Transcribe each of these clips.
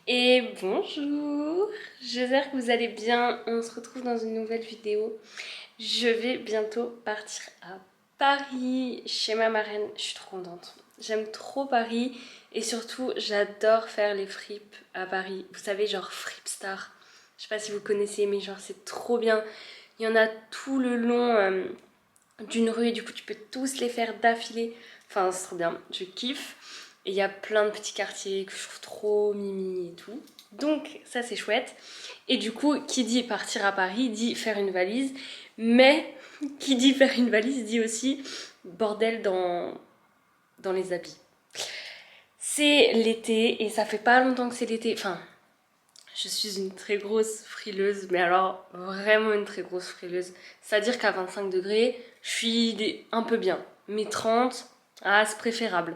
Et bonjour, j'espère que vous allez bien. On se retrouve dans une nouvelle vidéo. Je vais bientôt partir à Paris chez ma marraine. Je suis trop contente. J'aime trop Paris et surtout j'adore faire les fripes à Paris. Vous savez, genre Fripstar. Je sais pas si vous connaissez, mais genre c'est trop bien. Il y en a tout le long d'une rue et du coup tu peux tous les faire d'affilée. Enfin, c'est trop bien. Je kiffe. Et il y a plein de petits quartiers que je trouve trop mimi et tout. Donc ça c'est chouette. Et du coup, qui dit partir à Paris dit faire une valise. Mais qui dit faire une valise dit aussi bordel dans les habits. C'est l'été et ça fait pas longtemps que c'est l'été. Enfin, je suis une très grosse frileuse, mais alors vraiment une très grosse frileuse. C'est-à-dire qu'à 25 degrés, je suis un peu bien. Mais 30, ah, c'est préférable.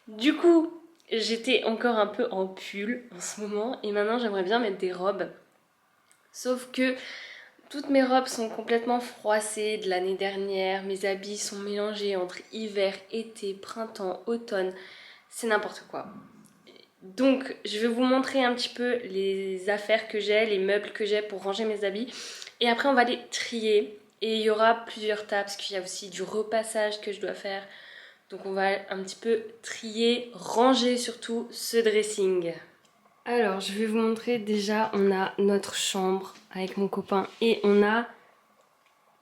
Du coup, j'étais encore un peu en pull en ce moment et maintenant j'aimerais bien mettre des robes. Sauf que toutes mes robes sont complètement froissées de l'année dernière, mes habits sont mélangés entre hiver, été, printemps, automne, c'est n'importe quoi. Donc je vais vous montrer un petit peu les affaires que j'ai, les meubles que j'ai pour ranger mes habits et après on va les trier et il y aura plusieurs tas parce qu'il y a aussi du repassage que je dois faire. Donc on va un petit peu trier, ranger surtout ce dressing. Alors je vais vous montrer déjà, on a notre chambre avec mon copain et on a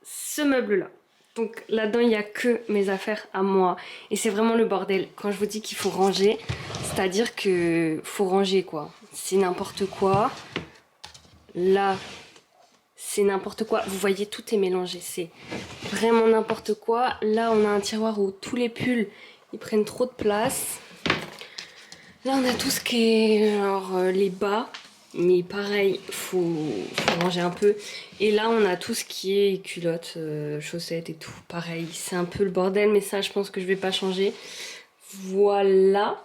ce meuble là. Donc là-dedans il n'y a que mes affaires à moi et c'est vraiment le bordel. Quand je vous dis qu'il faut ranger, c'est-à-dire que faut ranger quoi. C'est n'importe quoi. Là c'est n'importe quoi. Vous voyez, tout est mélangé, c'est vraiment n'importe quoi. Là on a un tiroir où tous les pulls ils prennent trop de place. Là on a tout ce qui est genre les bas, mais pareil, faut ranger un peu. Et là on a tout ce qui est culottes, chaussettes et tout. Pareil, c'est un peu le bordel, mais ça je pense que je vais pas changer. Voilà.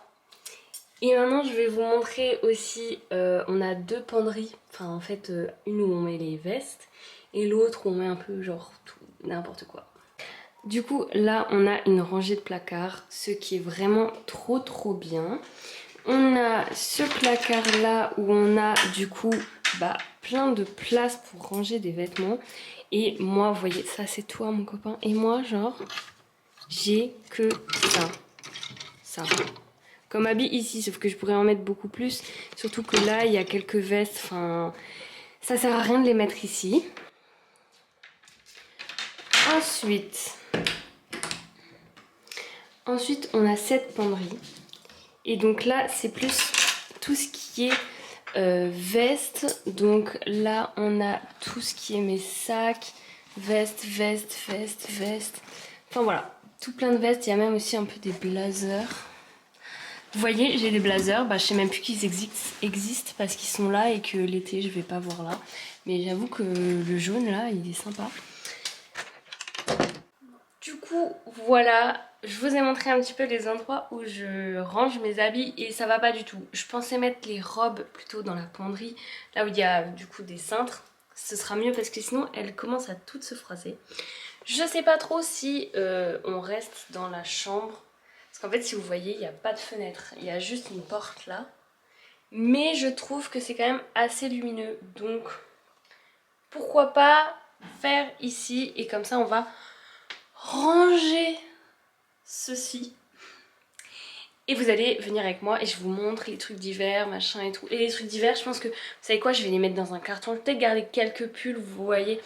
Et maintenant je vais vous montrer aussi, on a deux penderies. Enfin en fait, une où on met les vestes et l'autre où on met un peu genre tout, n'importe quoi. Du coup là on a une rangée de placards, ce qui est vraiment trop bien. On a ce placard là où on a du coup plein de place pour ranger des vêtements. Et moi, vous voyez, ça c'est toi mon copain. Et moi, genre, j'ai que ça. Ça. Comme habit ici, sauf que je pourrais en mettre beaucoup plus. Surtout que là, il y a quelques vestes. Enfin, ça sert à rien de les mettre ici. Ensuite, on a cette penderie. Et donc là, c'est plus tout ce qui est veste. Donc là on a tout ce qui est mes sacs, vestes. Enfin voilà, tout plein de vestes. Il y a même aussi un peu des blazers. Vous voyez, j'ai des blazers, je sais même plus qu'ils existent parce qu'ils sont là et que l'été je vais pas voir là. Mais j'avoue que le jaune là, il est sympa. Du coup, voilà, je vous ai montré un petit peu les endroits où je range mes habits et ça va pas du tout. Je pensais mettre les robes plutôt dans la penderie, là où il y a du coup des cintres. Ce sera mieux parce que sinon elles commencent à toutes se froisser. Je sais pas trop si on reste dans la chambre. Parce qu'en fait, si vous voyez, il n'y a pas de fenêtre. Il y a juste une porte là. Mais je trouve que c'est quand même assez lumineux. Donc, pourquoi pas faire ici et comme ça on va ranger ceci et vous allez venir avec moi et je vous montre les trucs d'hiver machin et tout. Et les trucs d'hiver, je pense que vous savez quoi, je vais les mettre dans un carton. Je vais peut-être garder quelques pulls, vous voyez,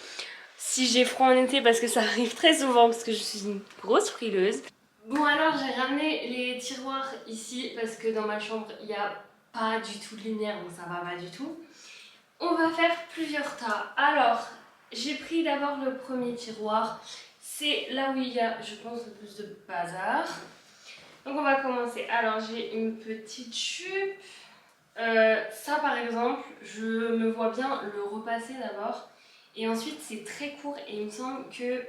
si j'ai froid en été, parce que ça arrive très souvent parce que je suis une grosse frileuse. Bon, alors j'ai ramené les tiroirs ici parce que dans ma chambre il n'y a pas du tout de lumière, donc ça va pas du tout. On va faire plusieurs tas. Alors j'ai pris d'abord le premier tiroir. C'est là où il y a, je pense, le plus de bazar. Donc on va commencer. Alors j'ai une petite jupe. Ça par exemple, je me vois bien le repasser d'abord. Et ensuite c'est très court et il me semble que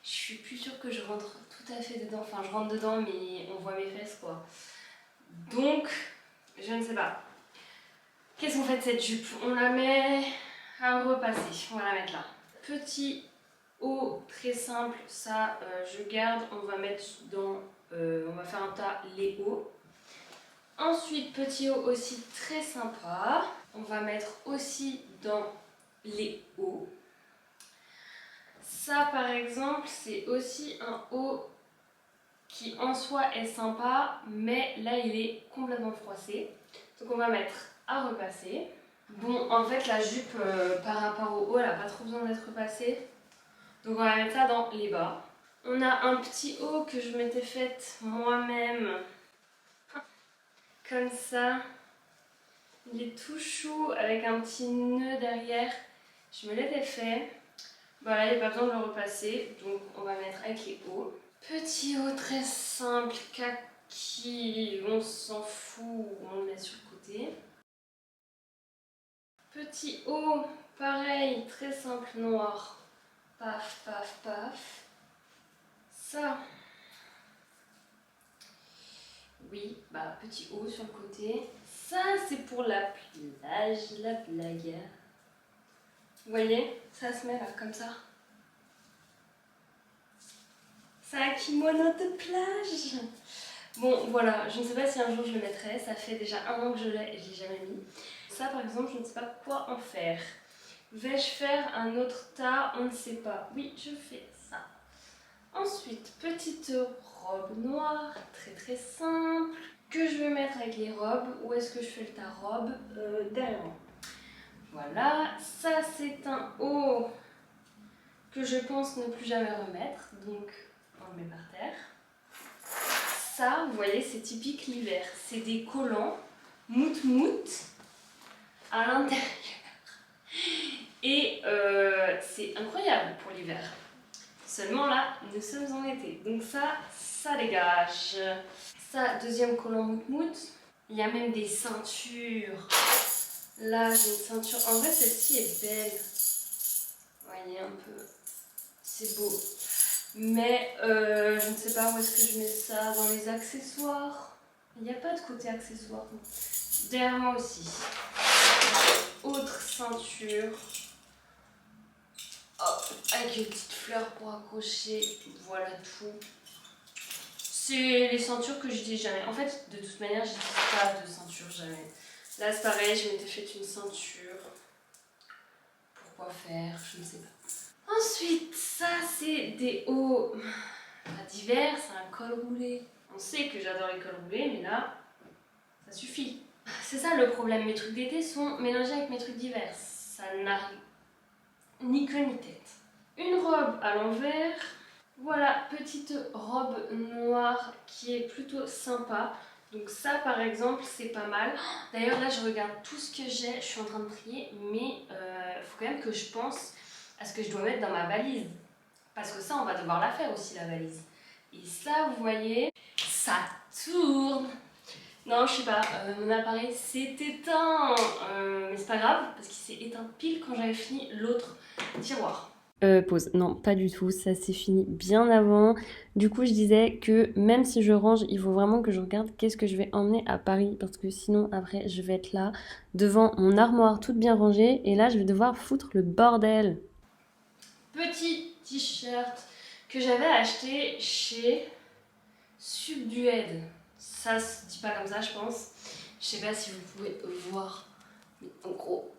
je suis plus sûre que je rentre tout à fait dedans. Enfin je rentre dedans mais on voit mes fesses quoi. Donc je ne sais pas. Qu'est-ce qu'on fait de cette jupe? On la met à repasser. On va la mettre là. Petit haut très simple, ça je garde. On va mettre dans... on va faire un tas les hauts. Ensuite, petit haut aussi très sympa. On va mettre aussi dans les hauts. Ça, par exemple, c'est aussi un haut qui en soi est sympa, mais là, il est complètement froissé. Donc, on va mettre à repasser. Bon, en fait, la jupe, par rapport au haut, elle n'a pas trop besoin d'être repassée. Donc, on va mettre ça dans les bas. On a un petit haut que je m'étais faite moi-même. Comme ça. Il est tout chou avec un petit nœud derrière. Je me l'étais fait. Voilà, il n'y a pas besoin de le repasser. Donc on va mettre avec les hauts. Petit haut très simple, kaki. On s'en fout, on le met sur le côté. Petit haut, pareil, très simple, noir. Paf, paf, paf. Ça. Oui, bah petit haut sur le côté. Ça, c'est pour la plage, la blague. Vous voyez, ça se met là, comme ça. C'est un kimono de plage. Bon, voilà, je ne sais pas si un jour je le mettrai. Ça fait déjà 1 an que je l'ai et je ne l'ai jamais mis. Ça, par exemple, je ne sais pas quoi en faire. Vais-je faire un autre tas? On ne sait pas. Oui, je fais ça. Ensuite, petite robe noire, très très simple, que je vais mettre avec les robes. Où est-ce que je fais le tas robe? Derrière moi. Voilà, ça c'est un haut que je pense ne plus jamais remettre, donc on le met par terre. Ça, vous voyez, c'est typique l'hiver. C'est des collants mout-mout à l'intérieur. Et c'est incroyable pour l'hiver. Seulement là, nous sommes en été. Donc ça dégage. Ça, deuxième collant mout-mout. Il y a même des ceintures. Là, j'ai une ceinture. En vrai, celle-ci est belle. Vous voyez un peu. C'est beau. Mais je ne sais pas où est-ce que je mets ça. Dans les accessoires. Il n'y a pas de côté accessoire. Derrière moi aussi. Autre ceinture. Hop, avec une petite fleur pour accrocher. Voilà tout. C'est les ceintures que je dis jamais. En fait, de toute manière, je dis pas de ceinture jamais. Là, c'est pareil, je m'étais fait une ceinture. Pourquoi faire? Je ne sais pas. Ensuite, ça, c'est des hauts d'hiver. C'est un col roulé. On sait que j'adore les cols roulés, mais là, ça suffit. C'est ça le problème. Mes trucs d'été sont mélangés avec mes trucs d'hiver. Ça n'a ni queue ni tête. Une robe à l'envers. Voilà, petite robe noire qui est plutôt sympa. Donc ça par exemple c'est pas mal. D'ailleurs là je regarde tout ce que j'ai, je suis en train de trier, mais il faut quand même que je pense à ce que je dois mettre dans ma valise. Parce que ça on va devoir la faire aussi la valise. Et ça vous voyez, ça tourne. Non je sais pas, mon appareil s'est éteint. Mais c'est pas grave parce qu'il s'est éteint pile quand j'avais fini l'autre tiroir. Pause. Non, pas du tout. Ça s'est fini bien avant. Du coup, je disais que même si je range, il faut vraiment que je regarde qu'est-ce que je vais emmener à Paris. Parce que sinon, après, je vais être là, devant mon armoire toute bien rangée. Et là, je vais devoir foutre le bordel. Petit t-shirt que j'avais acheté chez Subdued. Ça se dit pas comme ça, je pense. Je sais pas si vous pouvez voir. Mais en gros.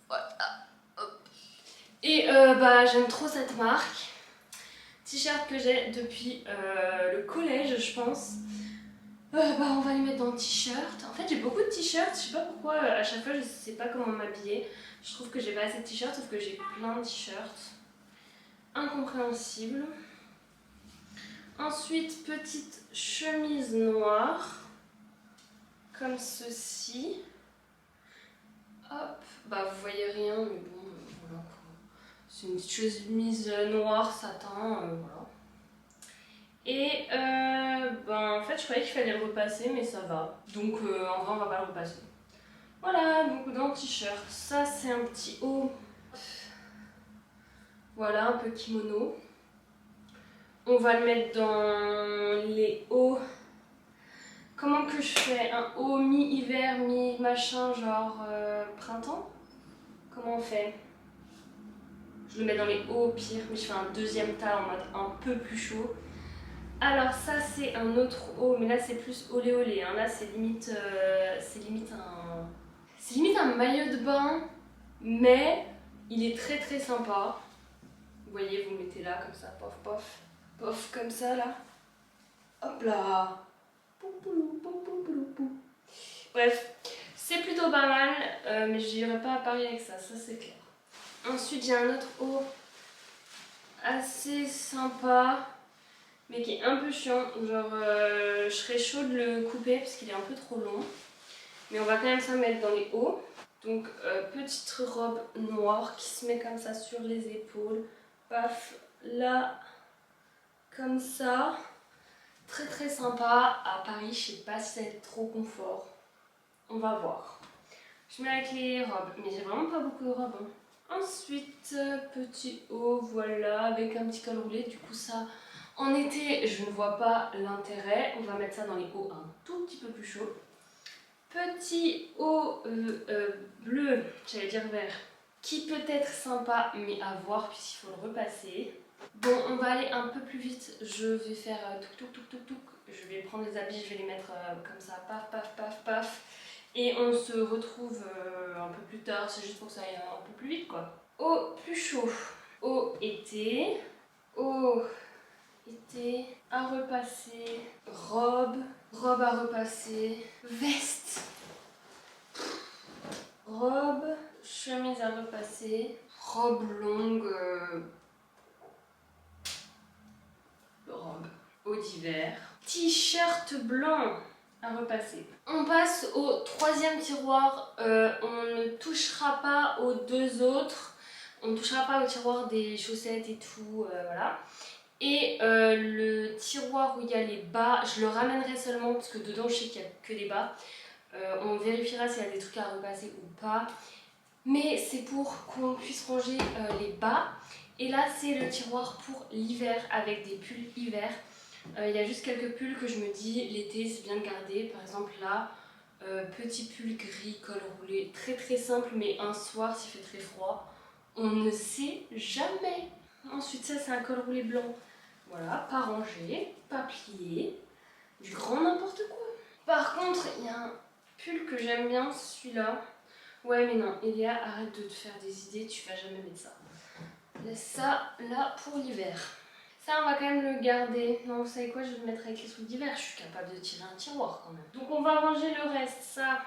Voilà. Et bah j'aime trop cette marque. T-shirt que j'ai depuis le collège je pense. Bah on va les mettre dans le t-shirt. En fait j'ai beaucoup de t-shirts, je sais pas pourquoi à chaque fois je sais pas comment m'habiller. Je trouve que j'ai pas assez de t-shirts sauf que j'ai plein de t-shirts. Incompréhensible. Ensuite petite chemise noire. Comme ceci. Hop, bah vous voyez rien mais bon voilà quoi. C'est une petite chemise noire satin, voilà. Et ben en fait je croyais qu'il fallait le repasser mais ça va. Donc en vrai on va pas le repasser. Voilà, donc dans le t-shirt, ça c'est un petit haut. Voilà, un peu kimono. On va le mettre dans les hauts. Comment que je fais? Un haut mi-hiver, mi-machin, genre printemps? Comment on fait? Je le mets dans les hauts au pire, mais je fais un deuxième tas en mode un peu plus chaud. Alors ça c'est un autre haut, mais là c'est plus olé olé, hein. Là c'est limite, c'est limite un maillot de bain, mais il est très très sympa. Vous voyez, vous le mettez là comme ça, pof pof, pof comme ça là. Hop là. Pou, poulou, pou, pou, poulou, pou. Bref, c'est plutôt pas mal, mais je n'irai pas à Paris avec ça c'est clair. Ensuite j'ai un autre haut assez sympa, mais qui est un peu chiant. Genre, je serais chaud de le couper parce qu'il est un peu trop long. Mais on va quand même ça mettre dans les hauts. Donc, petite robe noire qui se met comme ça sur les épaules. Paf, là, comme ça. Très très sympa. À Paris, je sais pas si ça va être trop confort. On va voir. Je mets avec les robes, mais j'ai vraiment pas beaucoup de robes. Hein. Ensuite, petit haut, voilà, avec un petit col roulé. Du coup, ça, en été, je ne vois pas l'intérêt. On va mettre ça dans les hauts un tout petit peu plus chaud. Petit haut bleu, j'allais dire vert, qui peut être sympa, mais à voir puisqu'il faut le repasser. Bon, on va aller un peu plus vite. Je vais faire touc. Je vais prendre les habits, je vais les mettre comme ça, paf, paf, paf, paf. Et on se retrouve un peu plus tard, c'est juste pour que ça aille un peu plus vite quoi. Au plus chaud, au été, à repasser, robe à repasser, veste, robe, chemise à repasser, robe longue, robe, haut d'hiver, t-shirt blanc à repasser. On passe au troisième tiroir, on ne touchera pas aux deux autres, on ne touchera pas au tiroir des chaussettes et tout, voilà. Et le tiroir où il y a les bas, je le ramènerai seulement parce que dedans je sais qu'il n'y a que des bas. On vérifiera s'il y a des trucs à repasser ou pas. Mais c'est pour qu'on puisse ranger les bas. Et là c'est le tiroir pour l'hiver avec des pulls hiver. Il y a juste quelques pulls que je me dis l'été c'est bien de garder. Par exemple là, petit pull gris, col roulé, très très simple, mais un soir s'il fait très froid, on ne sait jamais. Ensuite ça c'est un col roulé blanc. Voilà, pas rangé, pas plié, du grand n'importe quoi. Par contre, il y a un pull que j'aime bien, celui-là. Ouais mais non, Elia, arrête de te faire des idées, tu vas jamais mettre ça. Laisse ça là pour l'hiver. Ça, on va quand même le garder. Non, vous savez quoi, je vais le mettre avec les trucs d'hiver. Je suis capable de tirer un tiroir quand même. Donc on va ranger le reste, ça,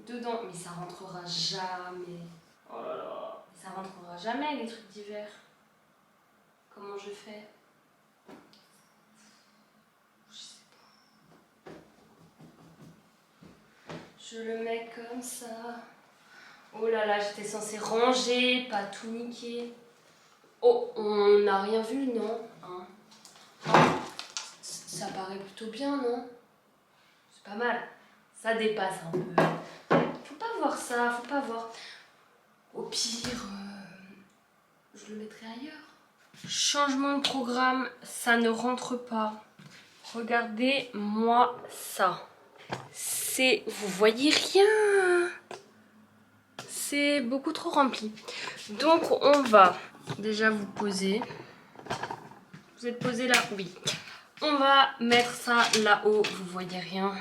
dedans. Mais ça rentrera jamais. Oh là là. Ça rentrera jamais, les trucs d'hiver. Comment je fais? Je sais pas. Je le mets comme ça. Oh là là, j'étais censée ranger, pas tout niquer. Oh, on n'a rien vu, non hein? Ça paraît plutôt bien, non? C'est pas mal. Ça dépasse un peu. Faut pas voir ça, faut pas voir. Au pire, je le mettrai ailleurs. Changement de programme, ça ne rentre pas. Regardez-moi ça. C'est... Vous voyez rien. C'est beaucoup trop rempli. Donc on va déjà vous poser. Vous êtes posé là? Oui. On va mettre ça là-haut. Vous voyez rien?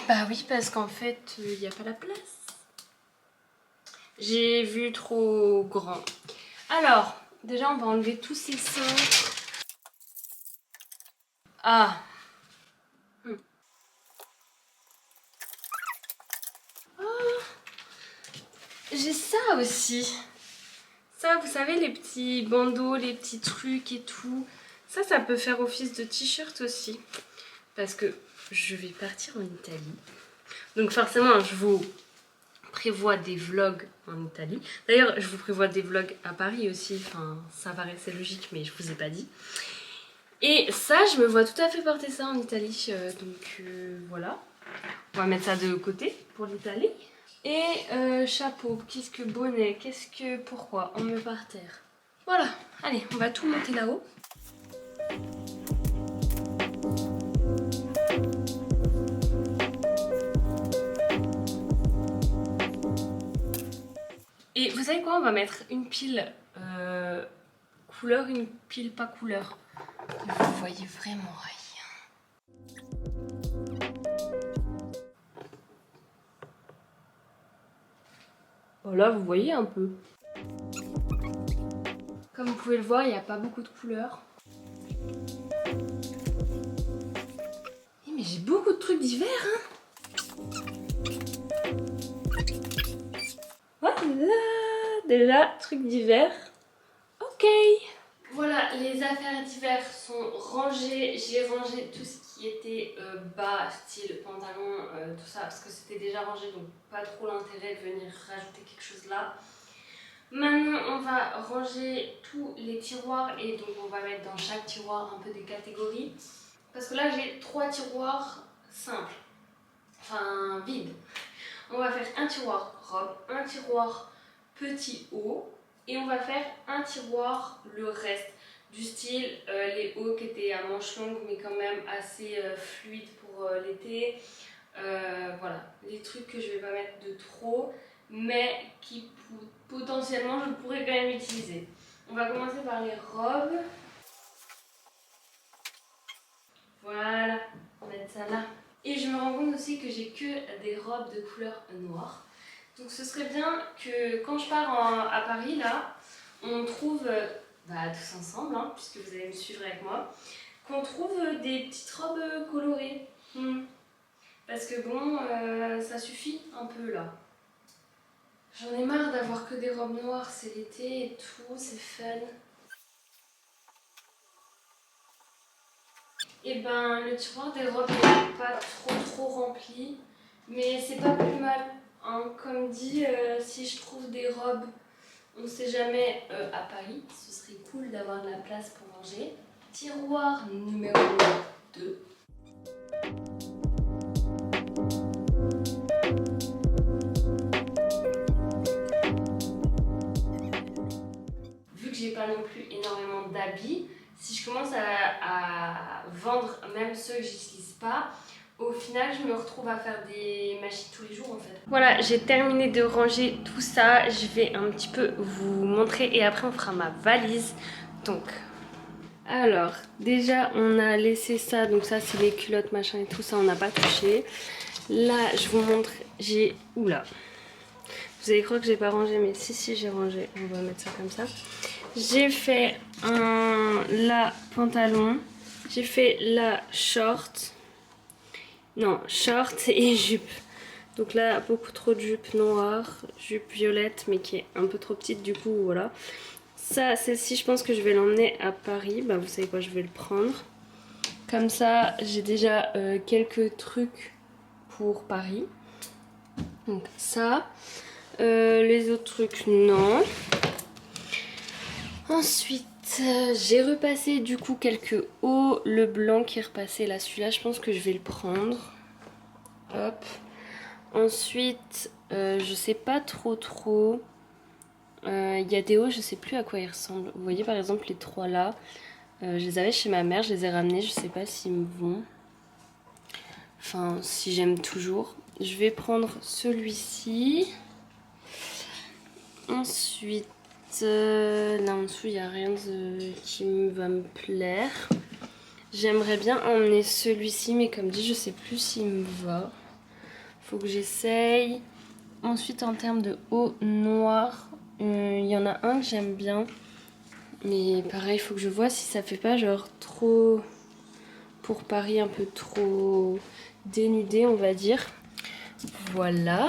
Bah oui, parce qu'en fait, il n'y a pas la place. J'ai vu trop grand. Alors, déjà, on va enlever tous ces cintres. Ah. Oh. J'ai ça aussi. Ça, vous savez, les petits bandeaux, les petits trucs et tout. Ça peut faire office de t-shirt aussi. Parce que je vais partir en Italie. Donc forcément, je vous prévois des vlogs en Italie. D'ailleurs, je vous prévois des vlogs à Paris aussi. Enfin, ça paraissait logique, mais je vous ai pas dit. Et ça, je me vois tout à fait porter ça en Italie. Donc voilà. On va mettre ça de côté pour l'Italie. Et chapeau, qu'est-ce que bonnet, qu'est-ce que... Pourquoi on met par terre. Voilà, allez, on va tout monter là-haut. Et vous savez quoi, on va mettre une pile couleur, une pile pas couleur. Vous voyez vraiment Oh là, vous voyez un peu. Comme vous pouvez le voir, il n'y a pas beaucoup de couleurs. Mais j'ai beaucoup de trucs d'hiver, hein. Voilà, déjà, trucs d'hiver. Ok. Voilà, les affaires d'hiver sont rangées. J'ai rangé tout ce qui était bas, style pantalon, tout ça, parce que c'était déjà rangé, donc pas trop l'intérêt de venir rajouter quelque chose là. Maintenant, on va ranger tous les tiroirs et donc on va mettre dans chaque tiroir un peu des catégories. Parce que là, j'ai 3 tiroirs simples, enfin vides. On va faire un tiroir robe, un tiroir petit haut et on va faire un tiroir le reste. Du style les hauts qui étaient à manches longues mais quand même assez fluides pour l'été. Voilà, les trucs que je vais pas mettre de trop mais qui potentiellement je pourrais quand même utiliser. On va commencer par les robes. Voilà, on va mettre ça là. Et je me rends compte aussi que j'ai que des robes de couleur noire. Donc ce serait bien que quand je pars à Paris là, on trouve, tous ensemble, hein, puisque vous allez me suivre avec moi, qu'on trouve des petites robes colorées. Parce que bon, ça suffit un peu là. J'en ai marre d'avoir que des robes noires, c'est l'été et tout, c'est fun. Et ben le tiroir des robes n'est pas trop rempli, mais c'est pas plus mal. Hein. Comme dit, si je trouve des robes, on sait jamais, à Paris, ce serait cool d'avoir de la place pour ranger. Tiroir numéro 2. Vu que j'ai pas non plus énormément d'habits, si je commence à vendre même ceux que j'utilise pas, au final je me retrouve à faire des machines tous les jours en fait. Voilà, j'ai terminé de ranger tout ça, je vais un petit peu vous montrer et après on fera ma valise. Donc, alors déjà on a laissé ça, donc ça c'est les culottes machin et tout ça, on n'a pas touché. Là je vous montre, j'ai... Oula, vous allez croire que j'ai pas rangé, mais si j'ai rangé, on va mettre ça comme ça. J'ai fait la pantalon, j'ai fait la short, non short et jupe. Donc là beaucoup trop de jupe noire, jupe violette mais qui est un peu trop petite du coup voilà. Ça, celle-ci je pense que je vais l'emmener à Paris, bah vous savez quoi, je vais le prendre. Comme ça j'ai déjà quelques trucs pour Paris. Donc ça, les autres trucs non. Ensuite, j'ai repassé du coup quelques hauts. Le blanc qui est repassé là, celui-là, je pense que je vais le prendre. Hop. Ensuite, je sais pas trop. Il y a des hauts, je sais plus à quoi ils ressemblent. Vous voyez par exemple les 3 là. Je les avais chez ma mère, je les ai ramenés. Je sais pas s'ils me vont. Enfin, si j'aime toujours. Je vais prendre celui-ci. Ensuite... là en dessous il n'y a rien qui va me plaire. J'aimerais bien emmener celui-ci mais comme dit je sais plus s'il me va. Faut que j'essaye. Ensuite en termes de haut noir, il y en a un que j'aime bien. Mais pareil il faut que je vois si ça fait pas genre trop pour Paris, un peu trop dénudé on va dire. Voilà.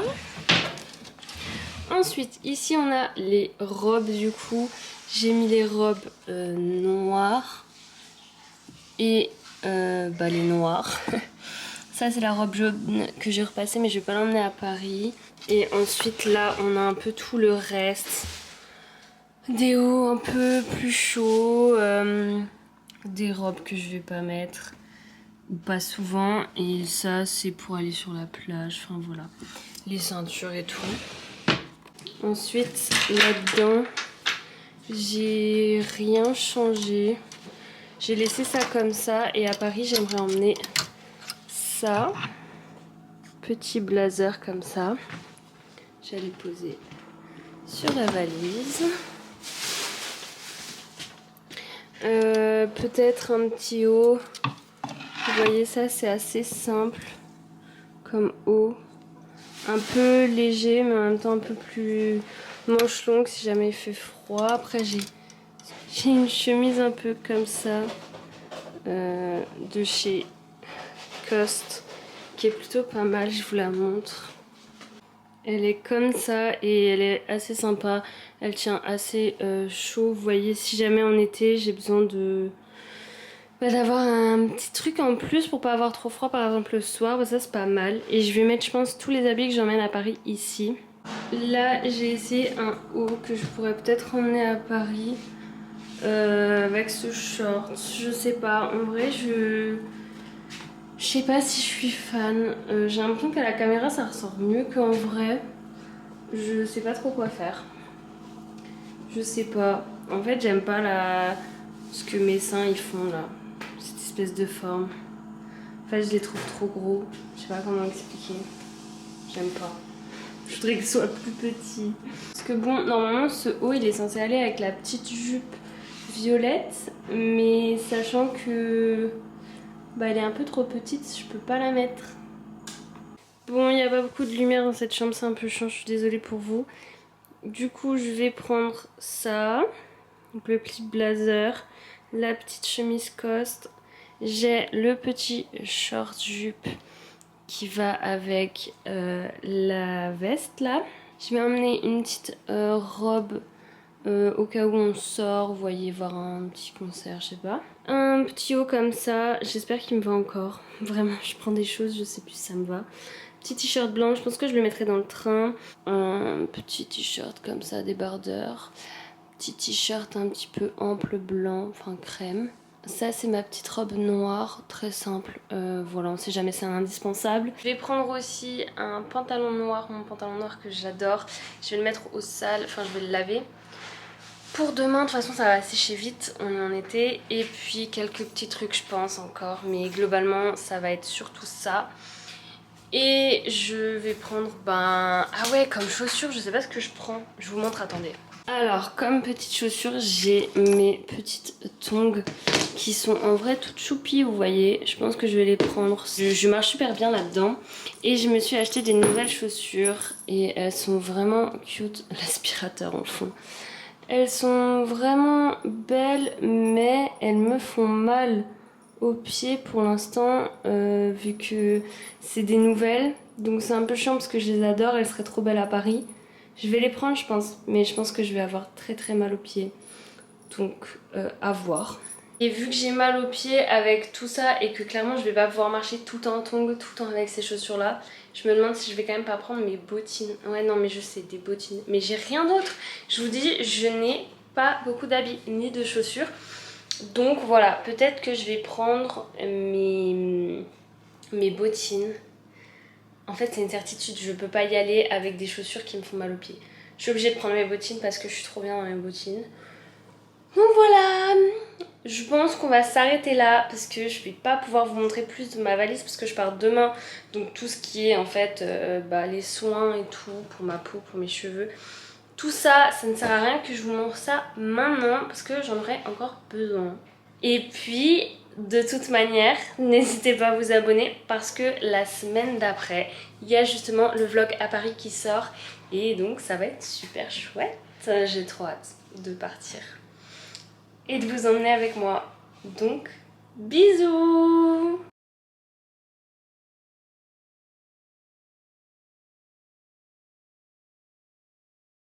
Ensuite, ici on a les robes du coup. J'ai mis les robes noires et les noires. Ça c'est la robe jaune que j'ai repassée mais je vais pas l'emmener à Paris. Et ensuite là on a un peu tout le reste. Des hauts un peu plus chauds, des robes que je vais pas mettre ou pas souvent. Et ça c'est pour aller sur la plage, enfin voilà. Les ceintures et tout. Ensuite, là-dedans, j'ai rien changé. J'ai laissé ça comme ça. Et à Paris, j'aimerais emmener ça. Petit blazer comme ça. J'allais poser sur la valise. Peut-être un petit haut. Vous voyez ça, c'est assez simple comme haut. un peu léger mais en même temps un peu plus manche longue si jamais il fait froid. Après j'ai une chemise un peu comme ça de chez Cost qui est plutôt pas mal, je vous la montre. Elle est comme ça et elle est assez sympa, elle tient assez chaud. Vous voyez, si jamais en été j'ai besoin de d'avoir un petit truc en plus pour pas avoir trop froid par exemple le soir, bah ça c'est pas mal. Et je vais mettre je pense tous les habits que j'emmène à Paris ici. Là j'ai essayé un haut que je pourrais peut-être emmener à Paris avec ce short, je sais pas, en vrai je sais pas si je suis fan. J'ai l'impression qu'à la caméra ça ressort mieux qu'en vrai. Je sais pas trop quoi faire. Je sais pas. En fait j'aime pas ce que mes seins ils font là, cette espèce de forme. En fait, je les trouve trop gros. Je sais pas comment expliquer. J'aime pas. Je voudrais qu'ils soient plus petits. Parce que bon, normalement, ce haut, il est censé aller avec la petite jupe violette. Mais sachant que... bah, elle est un peu trop petite, je peux pas la mettre. Bon, il n'y a pas beaucoup de lumière dans cette chambre, c'est un peu chiant, je suis désolée pour vous. Du coup, je vais prendre ça. Donc le petit blazer, la petite chemise Cost. J'ai le petit short jupe qui va avec la veste là. Je vais emmener une petite robe au cas où on sort, vous voyez, voir un petit concert, je sais pas. Un petit haut comme ça, j'espère qu'il me va encore. Vraiment, je prends des choses, je sais plus si ça me va. Petit t-shirt blanc, je pense que je le mettrai dans le train. Un petit t-shirt comme ça, débardeur. Petit t-shirt un petit peu ample blanc, enfin crème. Ça c'est ma petite robe noire, très simple, voilà, on sait jamais, c'est un indispensable. Je vais prendre aussi un pantalon noir, mon pantalon noir que j'adore. Je vais le mettre au sale, enfin je vais le laver. Pour demain, de toute façon ça va sécher vite, on est en été. Et puis quelques petits trucs je pense encore, mais globalement ça va être surtout ça. Et je vais prendre, ah ouais, comme chaussures, je sais pas ce que je prends, je vous montre, attendez. Alors, comme petites chaussures, j'ai mes petites tongs qui sont en vrai toutes choupies, vous voyez. Je pense que je vais les prendre. Je marche super bien là-dedans. Et je me suis acheté des nouvelles chaussures et elles sont vraiment cute. L'aspirateur en fond. Elles sont vraiment belles, mais elles me font mal aux pieds pour l'instant, vu que c'est des nouvelles. Donc c'est un peu chiant parce que je les adore, elles seraient trop belles à Paris. Je vais les prendre je pense, mais je pense que je vais avoir très très mal aux pieds. Donc à voir. Et vu que j'ai mal aux pieds avec tout ça et que clairement je vais pas pouvoir marcher tout le temps en tongs, tout le temps avec ces chaussures là, je me demande si je vais quand même pas prendre mes bottines. Ouais non mais je sais, des bottines. Mais j'ai rien d'autre. Je vous dis, je n'ai pas beaucoup d'habits ni de chaussures. Donc voilà, peut-être que je vais prendre mes bottines. En fait c'est une certitude, je peux pas y aller avec des chaussures qui me font mal aux pieds. Je suis obligée de prendre mes bottines parce que je suis trop bien dans mes bottines. Donc voilà, je pense qu'on va s'arrêter là parce que je vais pas pouvoir vous montrer plus de ma valise parce que je pars demain. Donc tout ce qui est en fait les soins et tout pour ma peau, pour mes cheveux. Tout ça, ça ne sert à rien que je vous montre ça maintenant parce que j'en aurai encore besoin. Et puis, de toute manière, n'hésitez pas à vous abonner parce que la semaine d'après, il y a justement le vlog à Paris qui sort. Et donc, ça va être super chouette. J'ai trop hâte de partir et de vous emmener avec moi. Donc, bisous!